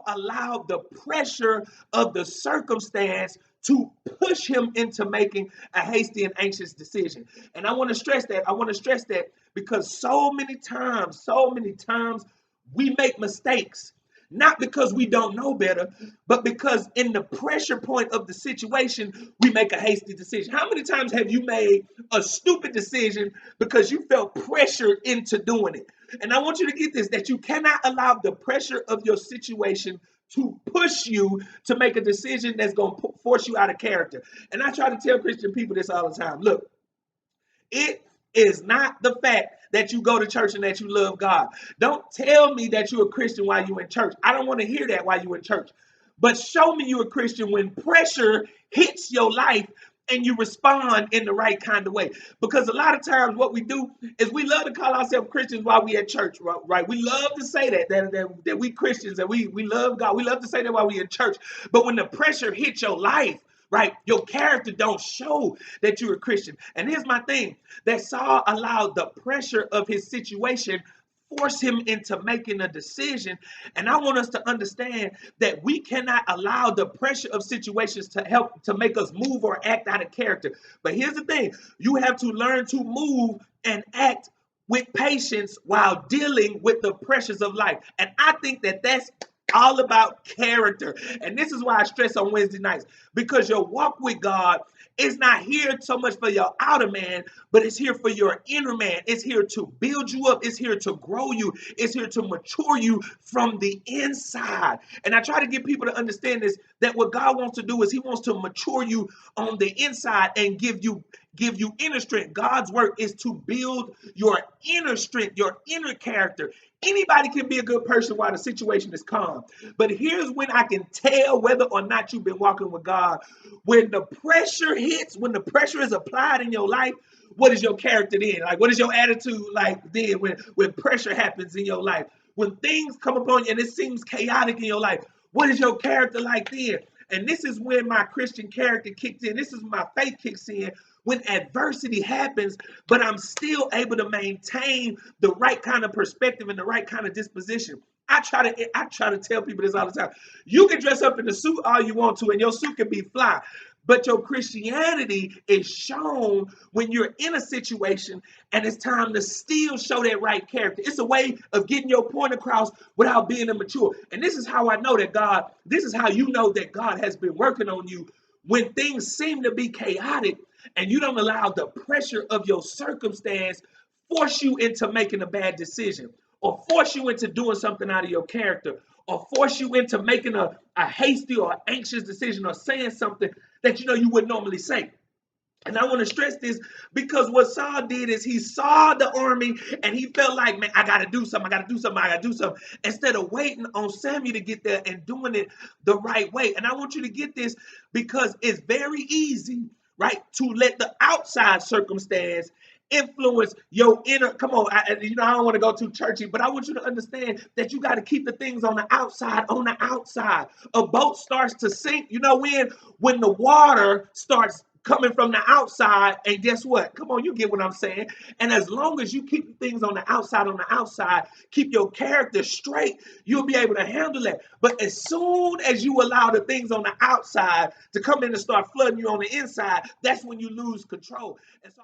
Saul allowed the pressure of the circumstance to push him into making a hasty and anxious decision. And I want to stress that. I want to stress that because so many times, we make mistakes. Not because we don't know better, but because in the pressure point of the situation, we make a hasty decision. How many times have you made a stupid decision because you felt pressured into doing it? And I want you to get this, that you cannot allow the pressure of your situation to push you to make a decision that's going to force you out of character. And I try to tell Christian people this all the time. Look, it is not the fact that you go to church and that you love God. Don't tell me that you're a Christian while you're in church. I don't want to hear that while you're in church. But show me you're a Christian when pressure hits your life and you respond in the right kind of way. Because a lot of times what we do is we love to call ourselves Christians while we at church, right? We love to say that we Christians, that we love God. We love to say that while we in church. But when the pressure hits your life, right, your character don't show that you're a Christian. And here's my thing, that Saul allowed the pressure of his situation force him into making a decision. And I want us to understand that we cannot allow the pressure of situations to help to make us move or act out of character. But here's the thing, you have to learn to move and act with patience while dealing with the pressures of life. And I think that that's all about character. And this is why I stress on Wednesday nights, because your walk with God is not here so much for your outer man, but it's here for your inner man. It's here to build you up. It's here to grow you. It's here to mature you from the inside. And I try to get people to understand this, that what God wants to do is he wants to mature you on the inside and give you inner strength. God's work is to build your inner strength, your inner character. Anybody can be a good person while the situation is calm. But here's when I can tell whether or not you've been walking with God. When the pressure hits, when the pressure is applied in your life, what is your character then? Like, what is your attitude like then when pressure happens in your life? When things come upon you and it seems chaotic in your life, what is your character like then? And this is when my Christian character kicks in. This is when my faith kicks in. When adversity happens, but I'm still able to maintain the right kind of perspective and the right kind of disposition. I try to tell people this all the time. You can dress up in the suit all you want to, and your suit can be fly. But your Christianity is shown when you're in a situation and it's time to still show that right character. It's a way of getting your point across without being immature. And this is how I know that this is how you know that God has been working on you when things seem to be chaotic and you don't allow the pressure of your circumstance force you into making a bad decision or force you into doing something out of your character or force you into making a hasty or anxious decision or saying something that you wouldn't normally say. And I want to stress this because what Saul did is he saw the army and he felt like, man, I got to do something. Instead of waiting on Samuel to get there and doing it the right way. And I want you to get this because it's very easy, right, to let the outside circumstance influence your inner. Come on, I don't want to go too churchy, but I want you to understand that you got to keep the things on the outside. A boat starts to sink, when the water starts coming from the outside, and guess what? Come on, you get what I'm saying. And as long as you keep things on the outside, keep your character straight, you'll be able to handle it. But as soon as you allow the things on the outside to come in and start flooding you on the inside, that's when you lose control. And so